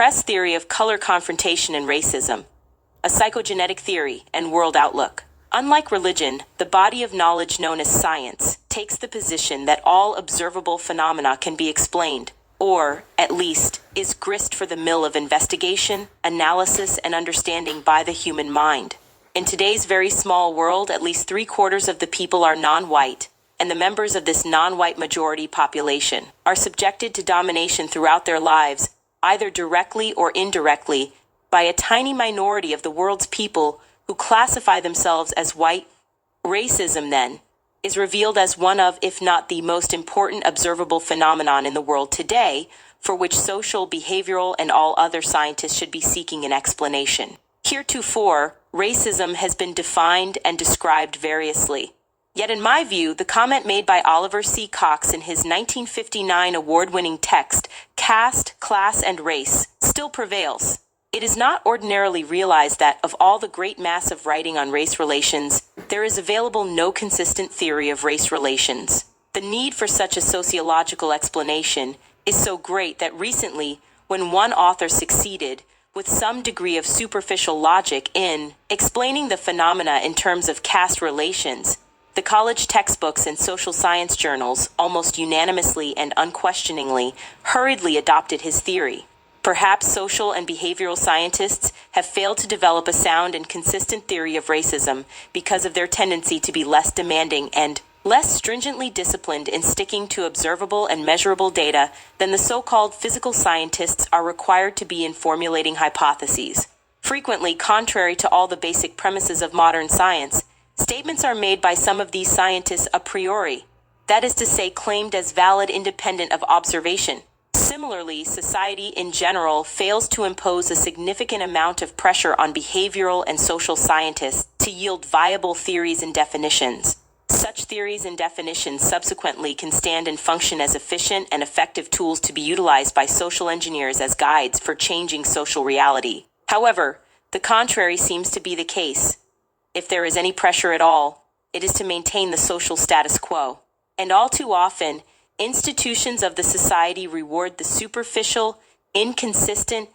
Cress theory of color confrontation and racism, a psychogenetic theory and world outlook. Unlike religion, the body of knowledge known as science takes the position that all observable phenomena can be explained, or, at least, is grist for the mill of investigation, analysis, and understanding by the human mind. In today's very small world, at least 3/4 of the people are non-white, and the members of this non-white majority population are subjected to domination throughout their lives, either directly or indirectly, by a tiny minority of the world's people who classify themselves as white. Racism, then, is revealed as one of, if not the most important observable phenomenon in the world today, for which social, behavioral, and all other scientists should be seeking an explanation. Heretofore, racism has been defined and described variously. Yet in my view, the comment made by Oliver C. Cox in his 1959 award-winning text, Caste, Class, and Race, still prevails. It is not ordinarily realized that, of all the great mass of writing on race relations, there is available no consistent theory of race relations. The need for such a sociological explanation is so great that recently, when one author succeeded, with some degree of superficial logic, in explaining the phenomena in terms of caste relations, the college textbooks and social science journals almost unanimously and unquestioningly hurriedly adopted his theory. Perhaps social and behavioral scientists have failed to develop a sound and consistent theory of racism because of their tendency to be less demanding and less stringently disciplined in sticking to observable and measurable data than the so-called physical scientists are required to be in formulating hypotheses. Frequently, contrary to all the basic premises of modern science, statements are made by some of these scientists a priori, that is to say, claimed as valid independent of observation. Similarly, society in general fails to impose a significant amount of pressure on behavioral and social scientists to yield viable theories and definitions. Such theories and definitions subsequently can stand and function as efficient and effective tools to be utilized by social engineers as guides for changing social reality. However, the contrary seems to be the case. If there is any pressure at all, it is to maintain the social status quo. And all too often, institutions of the society reward the superficial, inconsistent,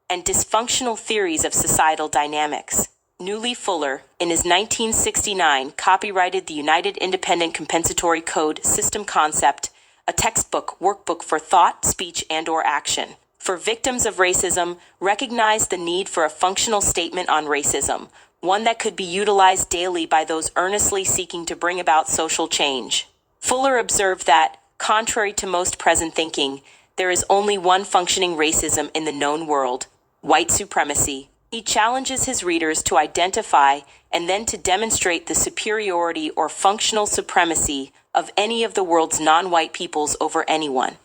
and dysfunctional theories of societal dynamics. Newly Fuller, in his 1969, copyrighted the United Independent Compensatory Code System Concept, a textbook workbook for thought, speech, and/or action. For victims of racism, recognized the need for a functional statement on racism, one that could be utilized daily by those earnestly seeking to bring about social change. Fuller observed that, contrary to most present thinking, there is only one functioning racism in the known world: white supremacy. He challenges his readers to identify and then to demonstrate the superiority or functional supremacy of any of the world's non-white peoples over anyone.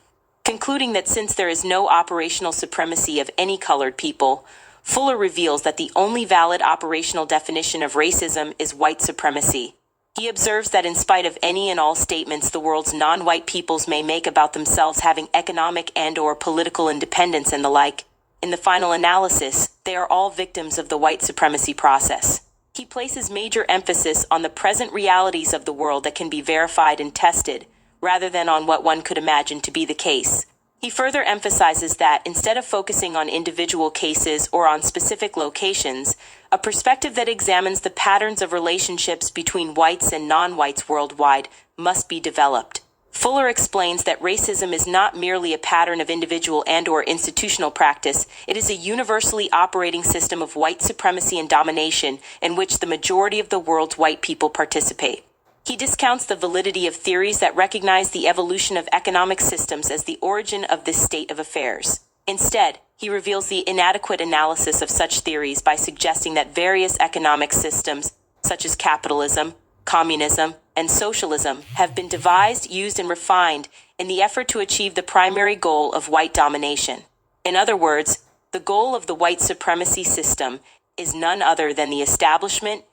Concluding that since there is no operational supremacy of any colored people, Fuller reveals that the only valid operational definition of racism is white supremacy. He observes that in spite of any and all statements the world's non-white peoples may make about themselves having economic and/or political independence and the like, in the final analysis, they are all victims of the white supremacy process. He places major emphasis on the present realities of the world that can be verified and tested, rather than on what one could imagine to be the case. He further emphasizes that, instead of focusing on individual cases or on specific locations, a perspective that examines the patterns of relationships between whites and non-whites worldwide must be developed. Fuller explains that racism is not merely a pattern of individual and/or institutional practice, it is a universally operating system of white supremacy and domination in which the majority of the world's white people participate. He discounts the validity of theories that recognize the evolution of economic systems as the origin of this state of affairs. Instead, he reveals the inadequate analysis of such theories by suggesting that various economic systems, such as capitalism, communism, and socialism, have been devised, used, and refined in the effort to achieve the primary goal of white domination. In other words, the goal of the white supremacy system is none other than the establishment,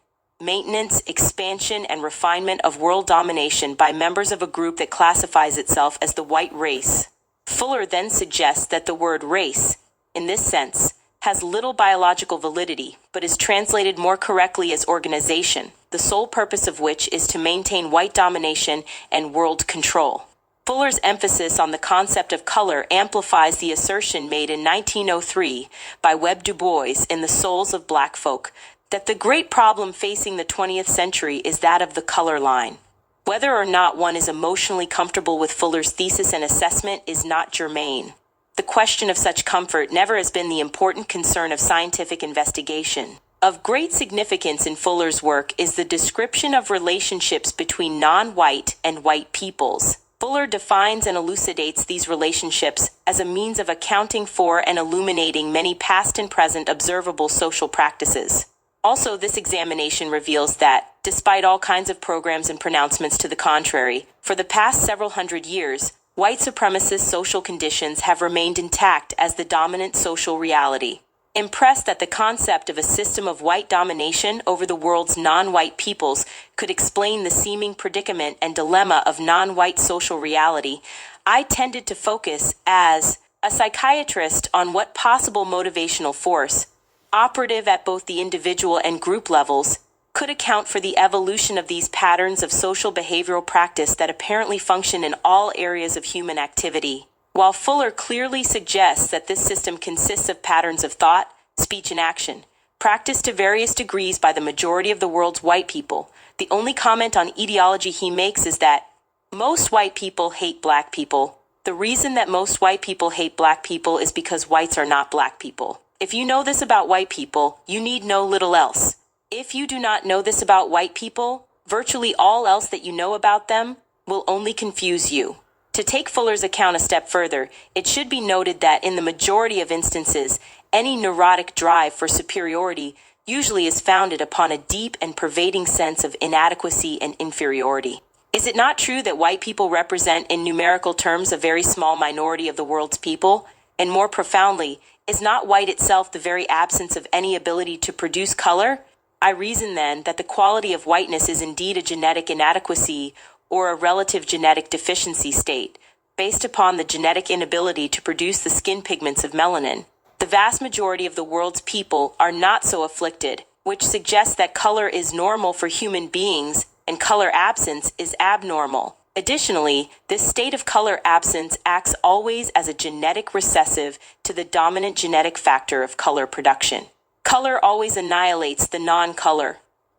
maintenance, expansion, and refinement of world domination by members of a group that classifies itself as the white race. Fuller then suggests that the word race, in this sense, has little biological validity, but is translated more correctly as organization, the sole purpose of which is to maintain white domination and world control. Fuller's emphasis on the concept of color amplifies the assertion made in 1903 by Webb Du Bois in The Souls of Black Folk that the great problem facing the 20th century is that of the color line. Whether or not one is emotionally comfortable with Fuller's thesis and assessment is not germane. The question of such comfort never has been the important concern of scientific investigation. Of great significance in Fuller's work is the description of relationships between non-white and white peoples. Fuller defines and elucidates these relationships as a means of accounting for and illuminating many past and present observable social practices. Also, this examination reveals that, despite all kinds of programs and pronouncements to the contrary, for the past several hundred years, white supremacist social conditions have remained intact as the dominant social reality. Impressed that the concept of a system of white domination over the world's non-white peoples could explain the seeming predicament and dilemma of non-white social reality, I tended to focus, as a psychiatrist, on what possible motivational force, operative at both the individual and group levels, could account for the evolution of these patterns of social behavioral practice that apparently function in all areas of human activity. While Fuller clearly suggests that this system consists of patterns of thought, speech, and action, practiced to various degrees by the majority of the world's white people, the only comment on etiology he makes is that most white people hate black people. The reason that most white people hate black people is because whites are not black people. If you know this about white people, you need know little else. If you do not know this about white people, virtually all else that you know about them will only confuse you. To take Fuller's account a step further, it should be noted that in the majority of instances, any neurotic drive for superiority usually is founded upon a deep and pervading sense of inadequacy and inferiority. Is it not true that white people represent in numerical terms a very small minority of the world's people? And more profoundly, is not white itself the very absence of any ability to produce color? I reason then that the quality of whiteness is indeed a genetic inadequacy or a relative genetic deficiency state, based upon the genetic inability to produce the skin pigments of melanin. The vast majority of the world's people are not so afflicted, which suggests that color is normal for human beings and color absence is abnormal. Additionally, this state of color absence acts always as a genetic recessive to the dominant genetic factor of color production. Color always annihilates the non-color,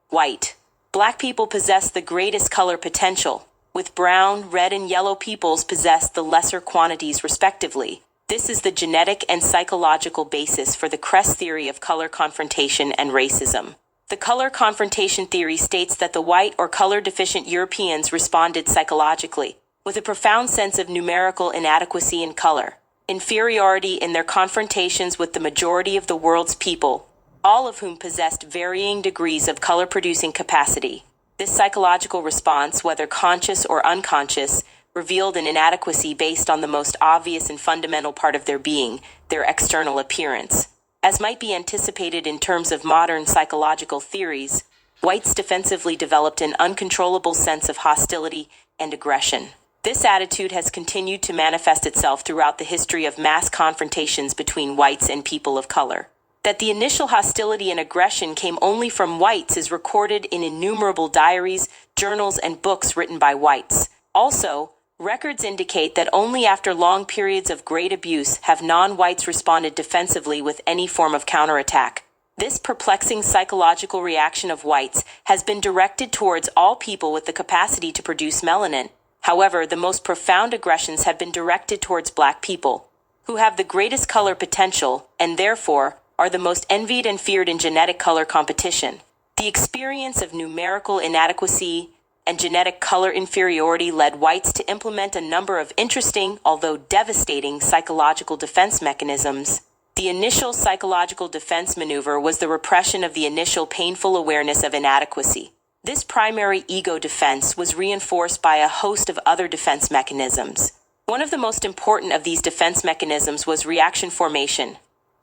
white. Black people possess the greatest color potential, with brown, red, and yellow peoples possess the lesser quantities respectively. This is the genetic and psychological basis for the Cress theory of color confrontation and racism. The color confrontation theory states that the white or color-deficient Europeans responded psychologically, with a profound sense of numerical inadequacy in color, inferiority in their confrontations with the majority of the world's people, all of whom possessed varying degrees of color-producing capacity. This psychological response, whether conscious or unconscious, revealed an inadequacy based on the most obvious and fundamental part of their being, their external appearance. As might be anticipated in terms of modern psychological theories, whites defensively developed an uncontrollable sense of hostility and aggression. This attitude has continued to manifest itself throughout the history of mass confrontations between whites and people of color. That the initial hostility and aggression came only from whites is recorded in innumerable diaries, journals, and books written by whites. Also, records indicate that only after long periods of great abuse have non-whites responded defensively with any form of counterattack. This perplexing psychological reaction of whites has been directed towards all people with the capacity to produce melanin. However, the most profound aggressions have been directed towards black people, who have the greatest color potential and therefore are the most envied and feared in genetic color competition. The experience of numerical inadequacy and genetic color inferiority led whites to implement a number of interesting, although devastating, psychological defense mechanisms. The initial psychological defense maneuver was the repression of the initial painful awareness of inadequacy. This primary ego defense was reinforced by a host of other defense mechanisms. One of the most important of these defense mechanisms was reaction formation,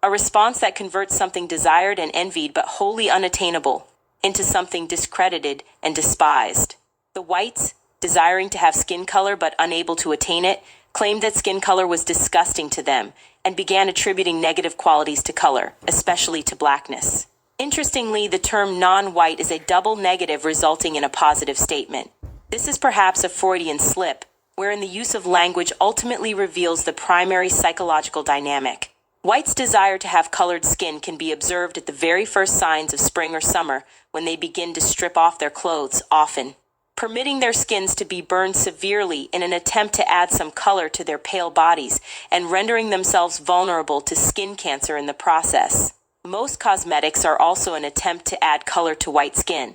a response that converts something desired and envied but wholly unattainable into something discredited and despised. The whites, desiring to have skin color but unable to attain it, claimed that skin color was disgusting to them and began attributing negative qualities to color, especially to blackness. Interestingly, the term non-white is a double negative resulting in a positive statement. This is perhaps a Freudian slip, wherein the use of language ultimately reveals the primary psychological dynamic. Whites' desire to have colored skin can be observed at the very first signs of spring or summer when they begin to strip off their clothes, often permitting their skins to be burned severely in an attempt to add some color to their pale bodies and rendering themselves vulnerable to skin cancer in the process. Most cosmetics are also an attempt to add color to white skin.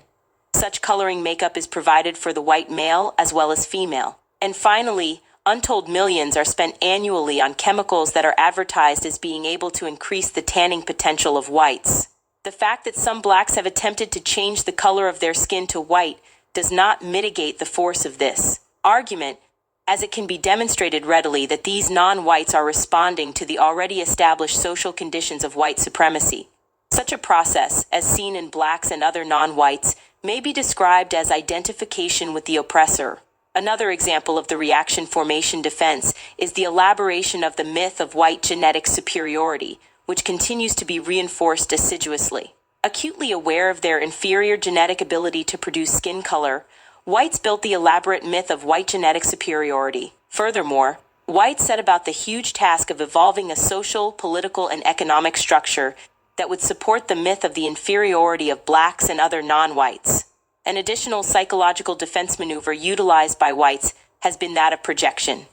Such coloring makeup is provided for the white male as well as female. And finally, untold millions are spent annually on chemicals that are advertised as being able to increase the tanning potential of whites. The fact that some blacks have attempted to change the color of their skin to white does not mitigate the force of this argument, as it can be demonstrated readily that these non-whites are responding to the already established social conditions of white supremacy. Such a process, as seen in blacks and other non-whites, may be described as identification with the oppressor. Another example of the reaction formation defense is the elaboration of the myth of white genetic superiority, which continues to be reinforced assiduously. Acutely aware of their inferior genetic ability to produce skin color, whites built the elaborate myth of white genetic superiority. Furthermore, whites set about the huge task of evolving a social, political, and economic structure that would support the myth of the inferiority of blacks and other non-whites. An additional psychological defense maneuver utilized by whites has been that of projection.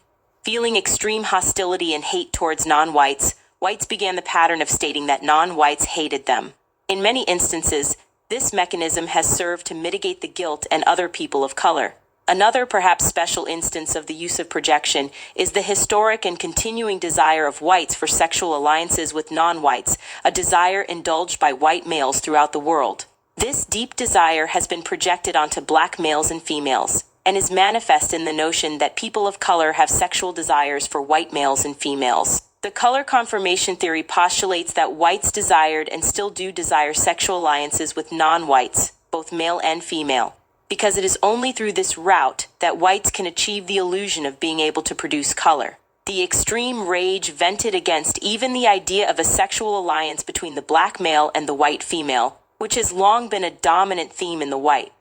Feeling extreme hostility and hate towards non-whites, whites began the pattern of stating that non-whites hated them. In many instances, this mechanism has served to mitigate the guilt and other people of color. Another perhaps special instance of the use of projection is the historic and continuing desire of whites for sexual alliances with non-whites, a desire indulged by white males throughout the world. This deep desire has been projected onto black males and females, and is manifest in the notion that people of color have sexual desires for white males and females. The color confirmation theory postulates that whites desired and still do desire sexual alliances with non-whites, both male and female, because it is only through this route that whites can achieve the illusion of being able to produce color. The extreme rage vented against even the idea of a sexual alliance between the black male and the white female, which has long been a dominant theme in the white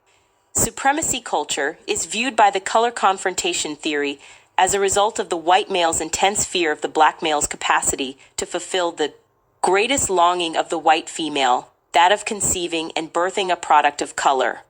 supremacy culture, is viewed by the color confrontation theory as a result of the white male's intense fear of the black male's capacity to fulfill the greatest longing of the white female, that of conceiving and birthing a product of color.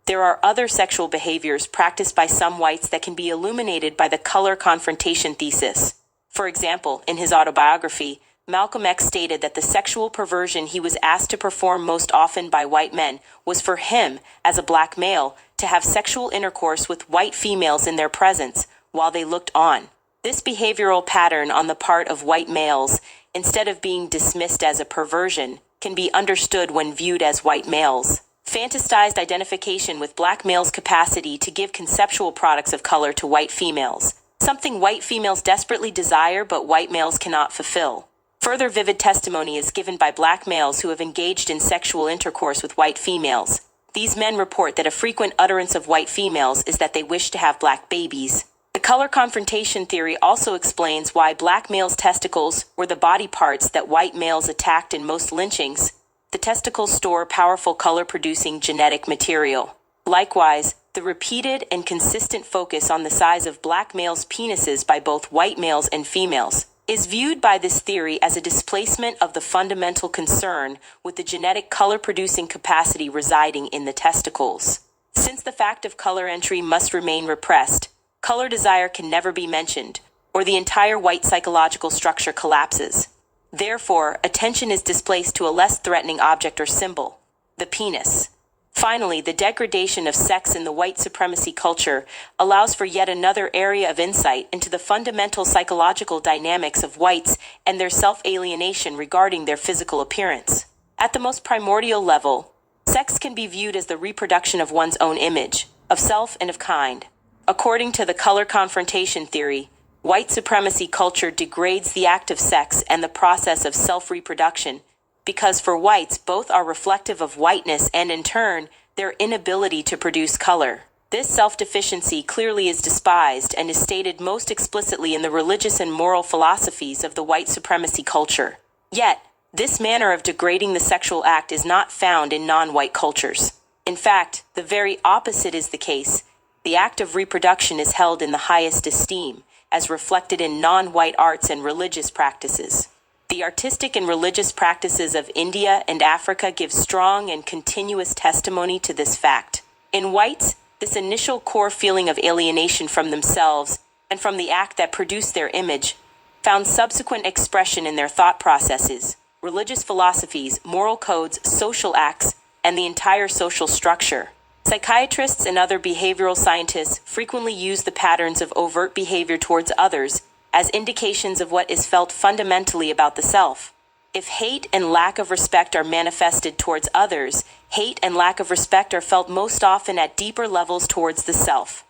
There are other sexual behaviors practiced by some whites that can be illuminated by the color confrontation thesis. For example, in his autobiography, Malcolm X stated that the sexual perversion he was asked to perform most often by white men was for him, as a black male, to have sexual intercourse with white females in their presence, while they looked on. This behavioral pattern on the part of white males, instead of being dismissed as a perversion, can be understood when viewed as white males' fantasized identification with black males' capacity to give conceptual products of color to white females, something white females desperately desire but white males cannot fulfill. Further vivid testimony is given by black males who have engaged in sexual intercourse with white females. These men report that a frequent utterance of white females is that they wish to have black babies. The color confrontation theory also explains why black males' testicles were the body parts that white males attacked in most lynchings. The testicles store powerful color-producing genetic material. Likewise, the repeated and consistent focus on the size of black males' penises by both white males and females is viewed by this theory as a displacement of the fundamental concern with the genetic color-producing capacity residing in the testicles. Since the fact of color entry must remain repressed, color desire can never be mentioned, or the entire white psychological structure collapses. Therefore, attention is displaced to a less threatening object or symbol, the penis. Finally, the degradation of sex in the white supremacy culture allows for yet another area of insight into the fundamental psychological dynamics of whites and their self-alienation regarding their physical appearance. At the most primordial level, sex can be viewed as the reproduction of one's own image, of self and of kind. According to the color confrontation theory, white supremacy culture degrades the act of sex and the process of self-reproduction, because for whites both are reflective of whiteness and in turn, their inability to produce color. This self-deficiency clearly is despised and is stated most explicitly in the religious and moral philosophies of the white supremacy culture. Yet, this manner of degrading the sexual act is not found in non-white cultures. In fact, the very opposite is the case. The act of reproduction is held in the highest esteem, as reflected in non-white arts and religious practices. The artistic and religious practices of India and Africa give strong and continuous testimony to this fact. In whites, this initial core feeling of alienation from themselves and from the act that produced their image found subsequent expression in their thought processes, religious philosophies, moral codes, social acts, and the entire social structure. Psychiatrists and other behavioral scientists frequently use the patterns of overt behavior towards others as indications of what is felt fundamentally about the self. If hate and lack of respect are manifested towards others, hate and lack of respect are felt most often at deeper levels towards the self.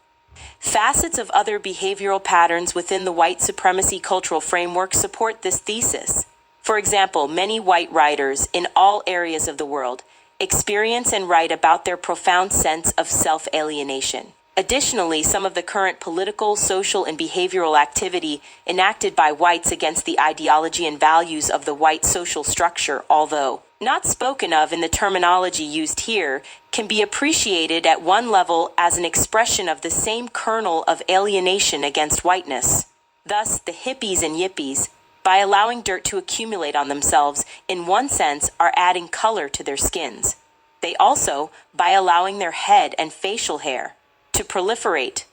Facets of other behavioral patterns within the white supremacy cultural framework support this thesis. For example, many white writers in all areas of the world experience and write about their profound sense of self-alienation. Additionally, some of the current political, social, and behavioral activity enacted by whites against the ideology and values of the white social structure, although not spoken of in the terminology used here, can be appreciated at one level as an expression of the same kernel of alienation against whiteness. Thus, the hippies and yippies, by allowing dirt to accumulate on themselves, in one sense, are adding color to their skins. They also, by allowing their head and facial hair to proliferate,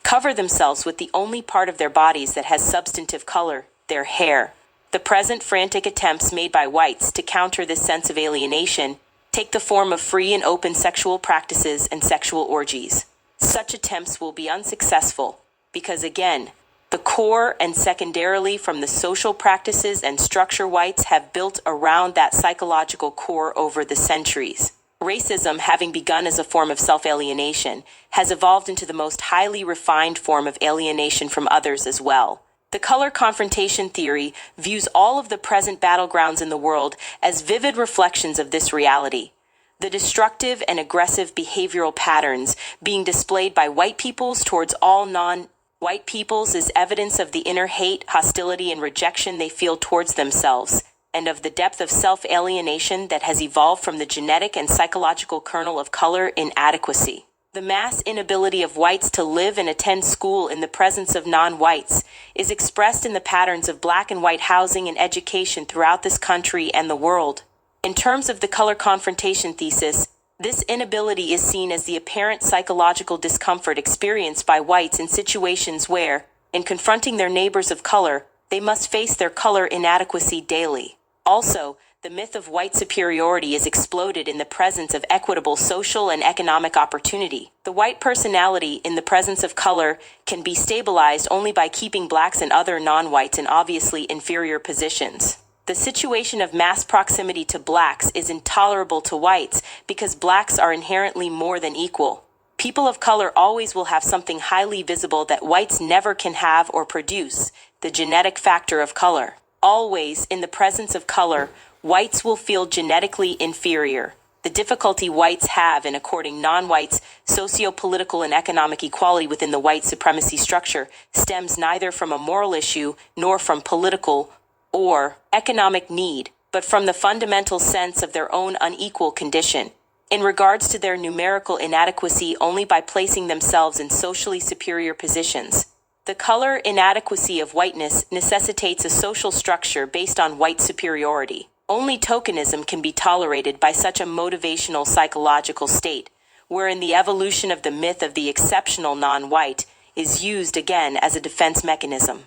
cover themselves with the only part of their bodies that has substantive color, their hair. The present frantic attempts made by whites to counter this sense of alienation take the form of free and open sexual practices and sexual orgies. Such attempts will be unsuccessful because, again, the core and secondarily from the social practices and structure whites have built around that psychological core over the centuries. Racism, having begun as a form of self-alienation, has evolved into the most highly refined form of alienation from others as well. The color confrontation theory views all of the present battlegrounds in the world as vivid reflections of this reality. The destructive and aggressive behavioral patterns being displayed by white peoples towards all non-white peoples is evidence of the inner hate, hostility, and rejection they feel towards themselves, and of the depth of self-alienation that has evolved from the genetic and psychological kernel of color inadequacy. The mass inability of whites to live and attend school in the presence of non-whites is expressed in the patterns of black and white housing and education throughout this country and the world. In terms of the color confrontation thesis, this inability is seen as the apparent psychological discomfort experienced by whites in situations where, in confronting their neighbors of color, they must face their color inadequacy daily. Also, the myth of white superiority is exploded in the presence of equitable social and economic opportunity. The white personality in the presence of color can be stabilized only by keeping blacks and other non-whites in obviously inferior positions. The situation of mass proximity to blacks is intolerable to whites because blacks are inherently more than equal. People of color always will have something highly visible that whites never can have or produce, the genetic factor of color. Always, in the presence of color, whites will feel genetically inferior. The difficulty whites have in according non-whites socio-political and economic equality within the white supremacy structure stems neither from a moral issue nor from political or economic need, but from the fundamental sense of their own unequal condition. In regards to their numerical inadequacy only by placing themselves in socially superior positions. The color inadequacy of whiteness necessitates a social structure based on white superiority. Only tokenism can be tolerated by such a motivational psychological state, wherein the evolution of the myth of the exceptional non-white is used again as a defense mechanism.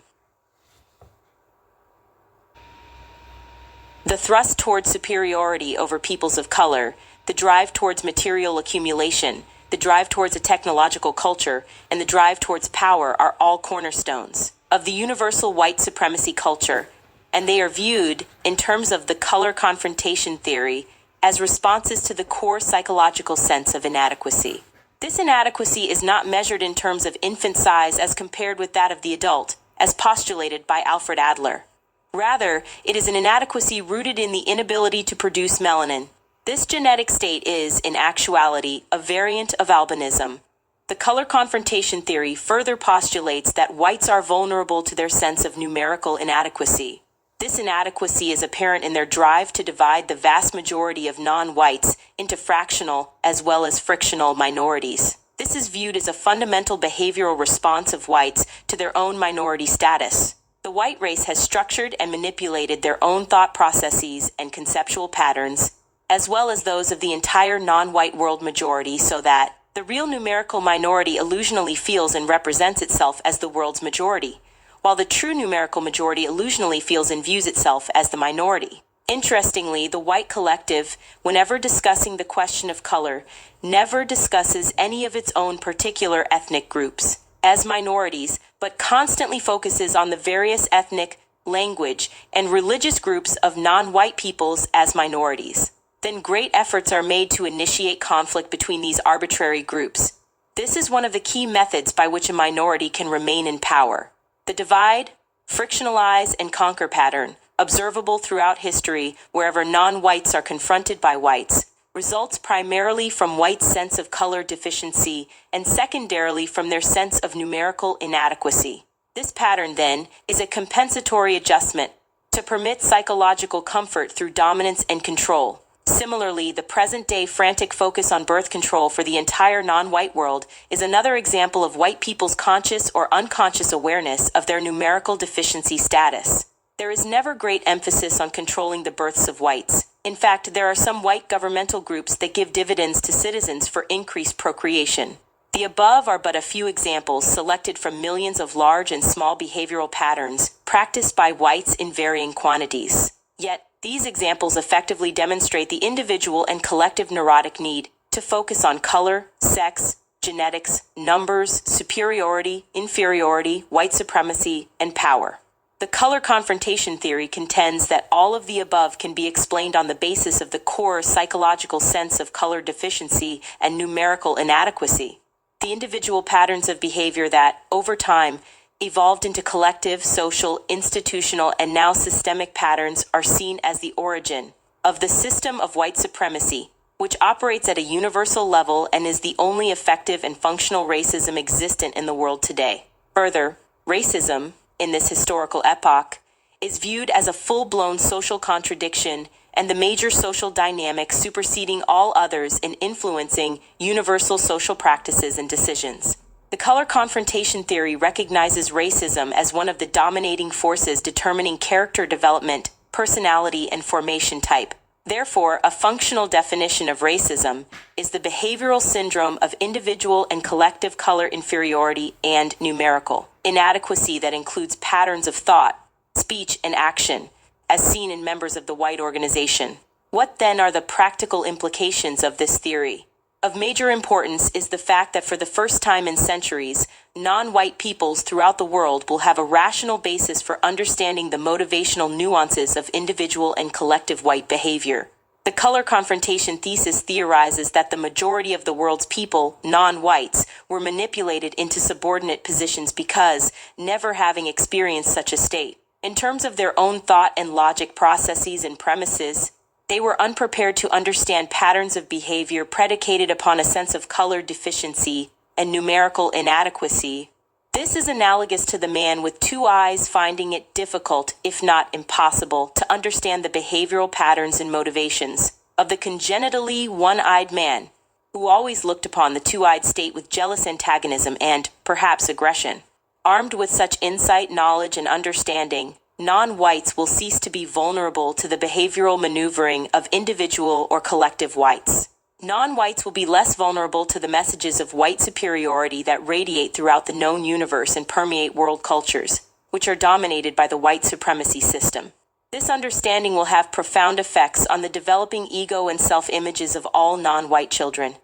The thrust towards superiority over peoples of color, the drive towards material accumulation, the drive towards a technological culture, and the drive towards power are all cornerstones of the universal white supremacy culture, and they are viewed, in terms of the color confrontation theory, as responses to the core psychological sense of inadequacy. This inadequacy is not measured in terms of infant size as compared with that of the adult, as postulated by Alfred Adler. Rather, it is an inadequacy rooted in the inability to produce melanin. This genetic state is, in actuality, a variant of albinism. The color confrontation theory further postulates that whites are vulnerable to their sense of numerical inadequacy. This inadequacy is apparent in their drive to divide the vast majority of non-whites into fractional as well as frictional minorities. This is viewed as a fundamental behavioral response of whites to their own minority status. The white race has structured and manipulated their own thought processes and conceptual patterns, as well as those of the entire non-white world majority, so that the real numerical minority illusionally feels and represents itself as the world's majority, while the true numerical majority illusionally feels and views itself as the minority. Interestingly, the white collective, whenever discussing the question of color, never discusses any of its own particular ethnic groups as minorities, but constantly focuses on the various ethnic, language, and religious groups of non-white peoples as minorities. Then great efforts are made to initiate conflict between these arbitrary groups. This is one of the key methods by which a minority can remain in power. The divide, frictionalize, and conquer pattern, observable throughout history wherever non-whites are confronted by whites, results primarily from whites' sense of color deficiency and secondarily from their sense of numerical inadequacy. This pattern, then, is a compensatory adjustment to permit psychological comfort through dominance and control. Similarly, the present-day frantic focus on birth control for the entire non-white world is another example of white people's conscious or unconscious awareness of their numerical deficiency status. There is never great emphasis on controlling the births of whites. In fact, there are some white governmental groups that give dividends to citizens for increased procreation. The above are but a few examples selected from millions of large and small behavioral patterns practiced by whites in varying quantities. Yet, these examples effectively demonstrate the individual and collective neurotic need to focus on color, sex, genetics, numbers, superiority, inferiority, white supremacy, and power. The color confrontation theory contends that all of the above can be explained on the basis of the core psychological sense of color deficiency and numerical inadequacy. The individual patterns of behavior that, over time, evolved into collective, social, institutional, and now systemic patterns are seen as the origin of the system of white supremacy, which operates at a universal level and is the only effective and functional racism existent in the world today. Further, racism, in this historical epoch, is viewed as a full-blown social contradiction and the major social dynamic superseding all others in influencing universal social practices and decisions. The color confrontation theory recognizes racism as one of the dominating forces determining character development, personality, and formation type. Therefore, a functional definition of racism is the behavioral syndrome of individual and collective color inferiority and numerical inadequacy that includes patterns of thought, speech, and action, as seen in members of the white organization. What then are the practical implications of this theory? Of major importance is the fact that for the first time in centuries, non-white peoples throughout the world will have a rational basis for understanding the motivational nuances of individual and collective white behavior. The color confrontation thesis theorizes that the majority of the world's people, non-whites, were manipulated into subordinate positions because, never having experienced such a state, in terms of their own thought and logic processes and premises, they were unprepared to understand patterns of behavior predicated upon a sense of color deficiency and numerical inadequacy. This is analogous to the man with two eyes finding it difficult, if not impossible, to understand the behavioral patterns and motivations of the congenitally one-eyed man, who always looked upon the two-eyed state with jealous antagonism and, perhaps, aggression. Armed with such insight, knowledge, and understanding, non-whites will cease to be vulnerable to the behavioral maneuvering of individual or collective whites. Non-whites will be less vulnerable to the messages of white superiority that radiate throughout the known universe and permeate world cultures, which are dominated by the white supremacy system. This understanding will have profound effects on the developing ego and self-images of all non-white children,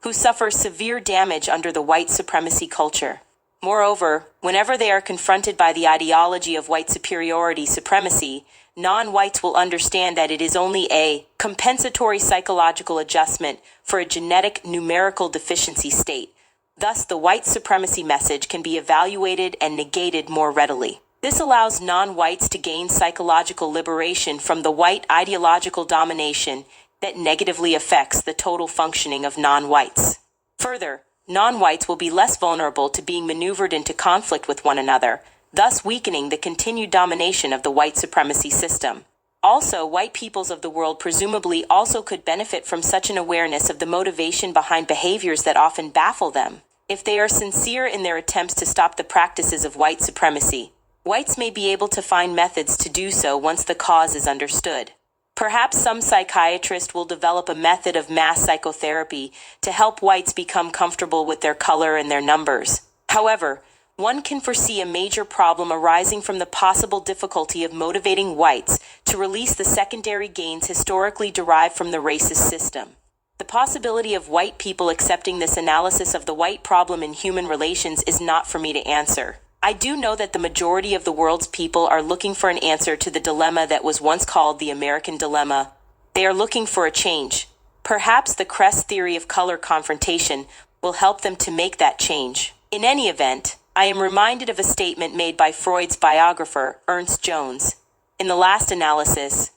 who suffer severe damage under the white supremacy culture. Moreover, whenever they are confronted by the ideology of white superiority supremacy, non-whites will understand that it is only a compensatory psychological adjustment for a genetic numerical deficiency state. Thus, the white supremacy message can be evaluated and negated more readily. This allows non-whites to gain psychological liberation from the white ideological domination that negatively affects the total functioning of non-whites. Further, non-whites will be less vulnerable to being maneuvered into conflict with one another, thus weakening the continued domination of the white supremacy system. Also, white peoples of the world presumably also could benefit from such an awareness of the motivation behind behaviors that often baffle them. If they are sincere in their attempts to stop the practices of white supremacy, whites may be able to find methods to do so once the cause is understood. Perhaps some psychiatrist will develop a method of mass psychotherapy to help whites become comfortable with their color and their numbers. However, one can foresee a major problem arising from the possible difficulty of motivating whites to release the secondary gains historically derived from the racist system. The possibility of white people accepting this analysis of the white problem in human relations is not for me to answer. I do know that the majority of the world's people are looking for an answer to the dilemma that was once called the American dilemma. They are looking for a change. Perhaps the Cress theory of color confrontation will help them to make that change. In any event, I am reminded of a statement made by Freud's biographer, Ernst Jones. In the last analysis,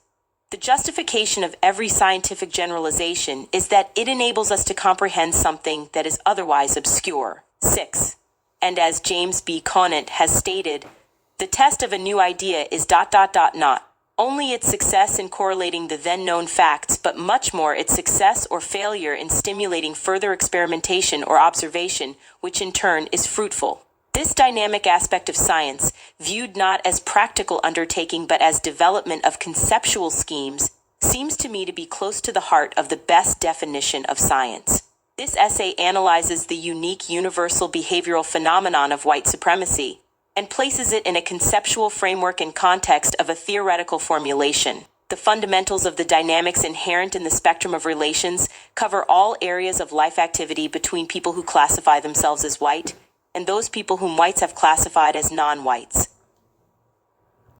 the justification of every scientific generalization is that it enables us to comprehend something that is otherwise obscure. 6. And as James B. Conant has stated, the test of a new idea is ... not only its success in correlating the then known facts, but much more its success or failure in stimulating further experimentation or observation, which in turn is fruitful. This dynamic aspect of science, viewed not as practical undertaking but as development of conceptual schemes, seems to me to be close to the heart of the best definition of science. This essay analyzes the unique universal behavioral phenomenon of white supremacy and places it in a conceptual framework and context of a theoretical formulation. The fundamentals of the dynamics inherent in the spectrum of relations cover all areas of life activity between people who classify themselves as white and those people whom whites have classified as non-whites.